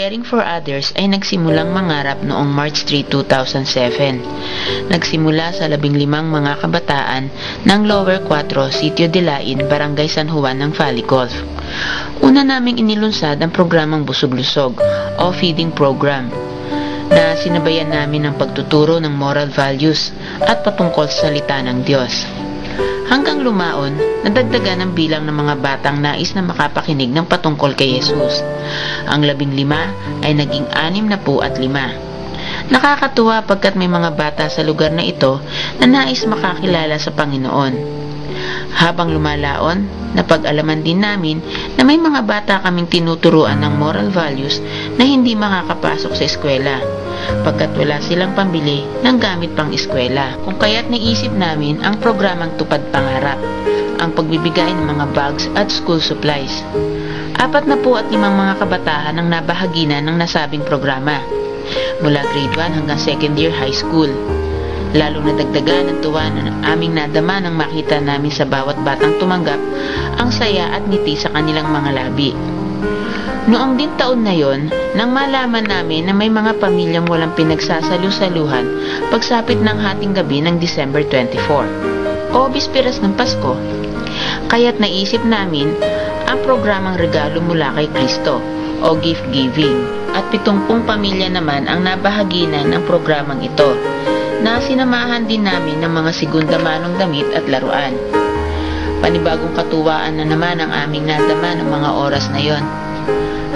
Caring for Others ay nagsimulang mangarap noong March 3, 2007. Nagsimula sa 15 mga kabataan ng Lower 4, Sitio de Lain, Barangay San Juan ng Falicol. Una naming inilunsad ang programang Busog-Lusog o Feeding Program na sinabayan namin ng pagtuturo ng moral values at patungkol sa salita ng Diyos. Hanggang lumaon, nadagdagan ang bilang ng mga batang nais na makapakinig ng patungkol kay Jesus. Ang 15 ay naging 65. Nakakatuwa pagkat may mga bata sa lugar na ito na nais makakilala sa Panginoon. Habang lumalaon, napag-alaman din namin na may mga bata kaming tinuturuan ng moral values na hindi makakapasok sa eskwela pagkat wala silang pambili ng gamit pang eskwela. Kung kaya't naisip namin ang programang Tupad Pangarap, ang pagbibigay ng mga bags at school supplies. 45 mga kabataan ang nabahaginan ng nasabing programa, mula grade 1 hanggang second year high school. Lalong nadagdagan ang tuwa na aming nadama nang makita namin sa bawat batang tumanggap ang saya at ngiti sa kanilang mga labi. Noong din taon na yon, nang malaman namin na may mga pamilyang walang pinagsasalu-saluhan pagsapit ng hating gabi ng December 24 o bisperas ng Pasko, kaya't naisip namin ang programang Regalo Mula kay Kristo o gift giving, at 70 pamilya naman ang nabahaginan ng programang ito na sinamahan din namin ng mga segunda manong damit at laruan. Panibagong katuwaan na naman ang aming nadama ng mga oras na yon.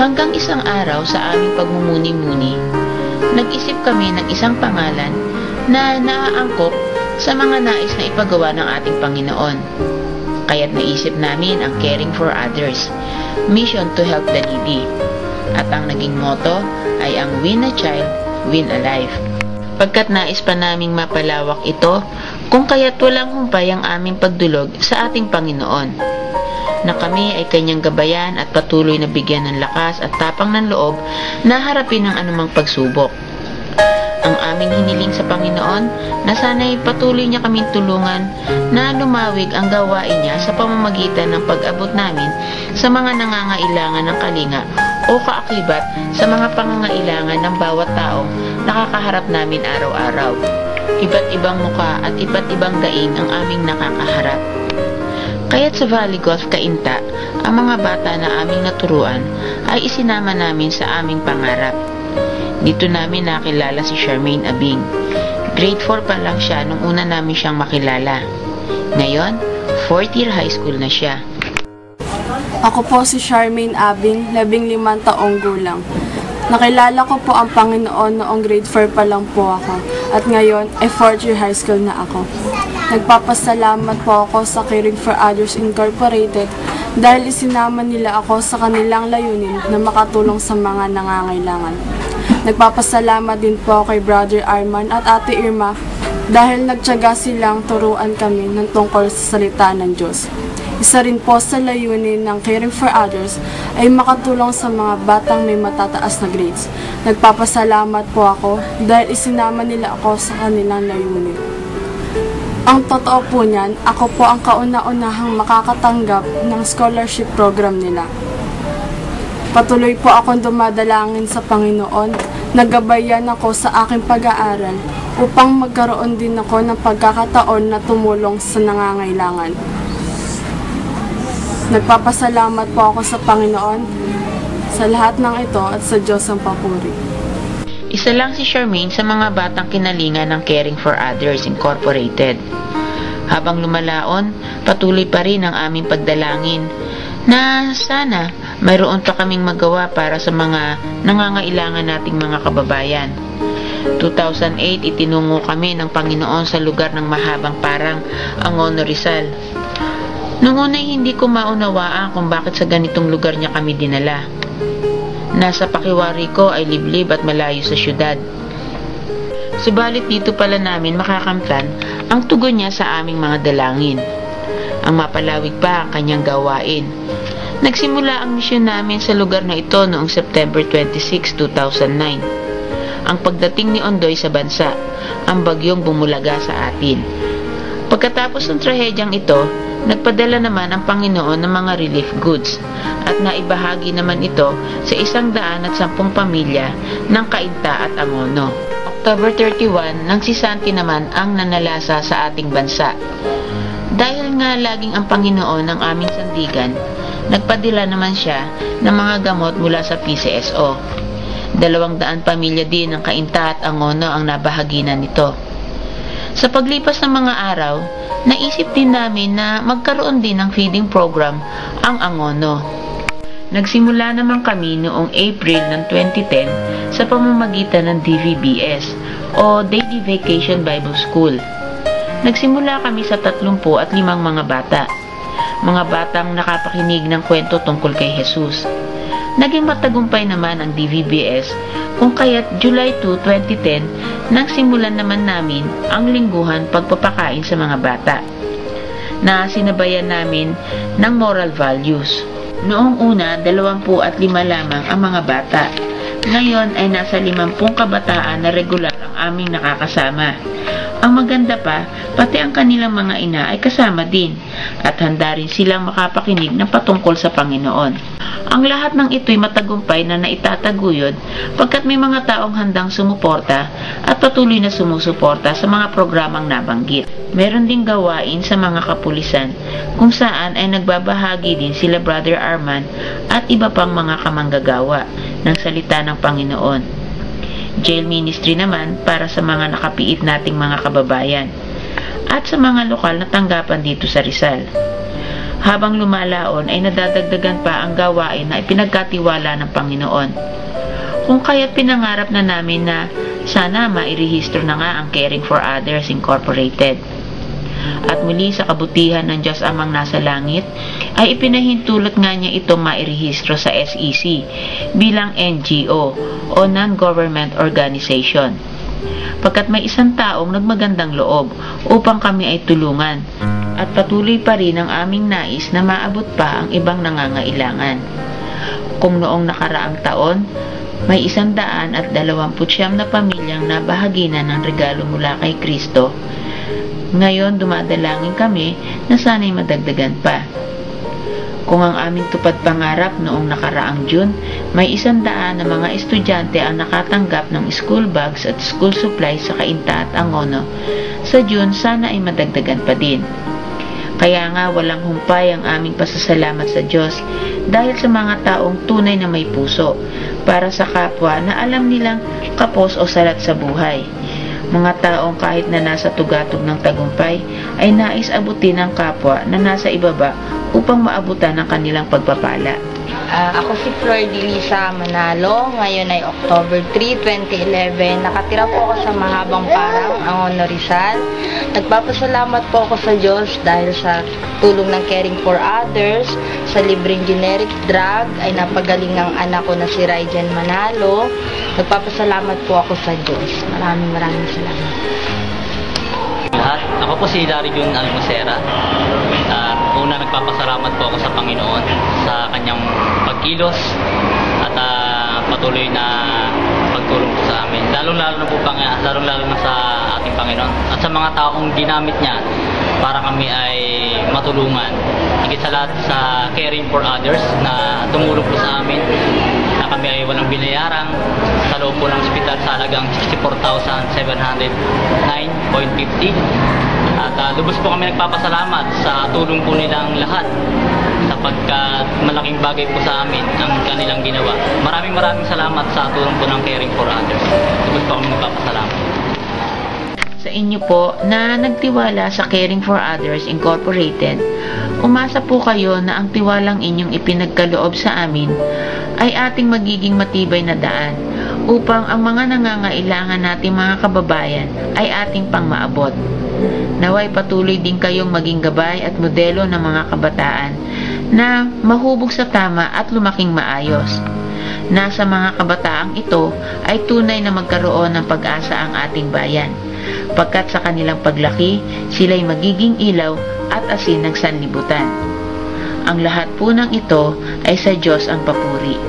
Hanggang isang araw sa aming pagmumuni-muni, nag-isip kami ng isang pangalan na naaangkop sa mga nais na ipagawa ng ating Panginoon. Kaya't naisip namin ang Caring for Others, Mission to Help the Needy. At ang naging motto ay ang Win a Child, Win a Life. Pagkat nais pa naming mapalawak ito, kung kaya't walang humpay ang aming pagdulog sa ating Panginoon, na kami ay kanyang gabayan at patuloy na bigyan ng lakas at tapang ng loob na harapin ang anumang pagsubok. Ang aming hiniling sa Panginoon na sana'y patuloy niya kaming tulungan na lumawig ang gawain niya sa pamamagitan ng pag-abot namin sa mga nangangailangan ng kalinga o kaakibat sa mga pangangailangan ng bawat taong nakakaharap namin araw-araw. Iba't ibang muka at iba't ibang daing ang aming nakakaharap. Kaya't sa Valley Golf Cainta, ang mga bata na aming naturuan ay isinama namin sa aming pangarap. Dito namin nakilala si Charmaine Abing. Grade 4 pa lang siya nung una namin siyang makilala. Ngayon, 4th year high school na siya. Ako po si Charmaine Abing, 15 taong gulang. Nakilala ko po ang Panginoon noong grade 4 pa lang po ako at ngayon ay 4th year high school na ako. Nagpapasalamat po ako sa Caring for Others Incorporated dahil isinama nila ako sa kanilang layunin na makatulong sa mga nangangailangan. Nagpapasalamat din po kay Brother Arman at Ate Irma dahil nagtiyaga silang turuan kami ng tungkol sa salita ng Diyos. Isa rin po sa layunin ng Caring for Others ay makatulong sa mga batang may matataas na grades. Nagpapasalamat po ako dahil isinama nila ako sa kanilang layunin. Ang totoo po niyan, ako po ang kauna-unahang makakatanggap ng scholarship program nila. Patuloy po akong dumadalangin sa Panginoon, nagabayan ako sa aking pag-aaral upang magkaroon din ako ng pagkakataon na tumulong sa nangangailangan. Nagpapasalamat po ako sa Panginoon sa lahat ng ito at sa Diyos ang papuri. Isa lang si Charmaine sa mga batang kinalingan ng Caring for Others Incorporated. Habang lumalaon, patuloy pa rin ang aming pagdalangin na sana mayroon pa kaming magawa para sa mga nangangailangan nating mga kababayan. 2008, itinungo kami ng Panginoon sa lugar ng mahabang parang Angono, Rizal. Noong una'y hindi ko maunawaan kung bakit sa ganitong lugar niya kami dinala. Nasa pakiwari ko ay liblib at malayo sa syudad. Subalit dito pala namin makakamtan ang tugon niya sa aming mga dalangin. Ang mapalawig pa ang kanyang gawain. Nagsimula ang misyon namin sa lugar na ito noong September 26, 2009. Ang pagdating ni Ondoy sa bansa, ang bagyong bumulaga sa atin. Pagkatapos ng trahedyang ito, Nagpadala naman ang Panginoon ng mga relief goods at naibahagi naman ito sa 110 pamilya ng Cainta at Angono. October 31 nang si Santi naman ang nanalasa sa ating bansa. Dahil nga laging ang Panginoon ang aming sandigan, nagpadala naman siya ng mga gamot mula sa PCSO. 200 pamilya din ng Cainta at Angono ang nabahaginan nito. Sa paglipas ng mga araw, naisip din namin na magkaroon din ng feeding program ang Angono. Nagsimula naman kami noong April ng 2010 sa pamamagitan ng DVBS o Daily Vacation Bible School. Nagsimula kami sa 35 mga bata. Mga batang nakapakinig ng kwento tungkol kay Jesus. Naging matagumpay naman ang DVBS kung kaya't July 2, 2010 nang simulan naman namin ang lingguhan pagpapakain sa mga bata na sinabayan namin ng moral values. Noong una, 25 lamang ang mga bata. Ngayon ay nasa 50 kabataan na regular ang aming nakakasama. Ang maganda pa, pati ang kanilang mga ina ay kasama din at handa rin silang makapakinig ng patungkol sa Panginoon. Ang lahat ng ito'y matagumpay na naitataguyod pagkat may mga taong handang sumuporta at patuloy na sumusuporta sa mga programang nabanggit. Meron ding gawain sa mga kapulisan kung saan ay nagbabahagi din sila Brother Arman at iba pang mga kamanggagawa ng salita ng Panginoon. Jail ministry naman para sa mga nakapiit nating mga kababayan at sa mga lokal na tanggapan dito sa Rizal. Habang lumalaon ay nadadagdagan pa ang gawain na ipinagkatiwala ng Panginoon. Kung kaya't pinangarap na namin na sana mairehistro na nga ang Caring for Others Incorporated. At muli sa kabutihan ng Diyos Amang nasa langit, ay ipinahintulot nga niya itong mairehistro sa SEC bilang NGO o Non-Government Organization. Pagkat may isang taong nagmagandang loob upang kami ay tulungan at patuloy pa rin ang aming nais na maabot pa ang ibang nangangailangan. Kung noong nakaraang taon, may 129 na pamilyang nabahaginan ng regalo mula kay Kristo, ngayon dumadalangin kami na sana'y madagdagan pa. Kung ang aming tupad pangarap noong nakaraang June, may 100 na mga estudyante ang nakatanggap ng school bags at school supplies sa Cainta at Angono, sa June sana ay madagdagan pa din. Kaya nga walang humpay ang aming pasasalamat sa Diyos dahil sa mga taong tunay na may puso para sa kapwa na alam nilang kapos o salat sa buhay. Mga taong kahit na nasa tugatog ng tagumpay ay nais abutin ang kapwa na nasa ibaba upang maabutan ang kanilang pagpapala. Ako si Flor Dilisa Manalo. Ngayon ay October 3, 2011. Nakatira po ako sa Mahabang Parang, Angono, Rizal. Nagpapasalamat po ako sa Diyos dahil sa tulong ng Caring for Others, sa libreng generic drug ay napagaling ang anak ko na si Ryjan Manalo. Nagpapasalamat po ako sa Diyos. Maraming salamat. Lahat. Ako po si Larry Jun Almosera. Una, nagpapasalamat po ako sa Panginoon sa kanyang pagkilos at patuloy na pagtulong po sa amin. Lalong-lalo na sa ating Panginoon at sa mga taong ginamit niya para kami ay matulungan. Higit sa lahat sa Caring for Others na tumulong po sa amin na kami ay walang binayarang sa loob po ng ospital sa halagang 64,709.50. At lubos po kami nagpapasalamat sa tulong po nilang lahat sapagkat malaking bagay po sa amin ang kanilang ginawa. Maraming salamat sa tulong po ng Caring for Others. Lubos po kami nagpapasalamat. Sa inyo po na nagtiwala sa Caring for Others Incorporated, umasa po kayo na ang tiwalang inyong ipinagkaloob sa amin ay ating magiging matibay na daan upang ang mga nangangailangan nating mga kababayan ay ating pangmaabot. Naway patuloy din kayong maging gabay at modelo ng mga kabataan na mahubog sa tama at lumaking maayos. Nasa mga kabataang ito ay tunay na magkaroon ng pag-asa ang ating bayan, pagkat sa kanilang paglaki, sila'y magiging ilaw at asin ng sanlibutan. Ang lahat po ng ito ay sa Diyos ang papuri.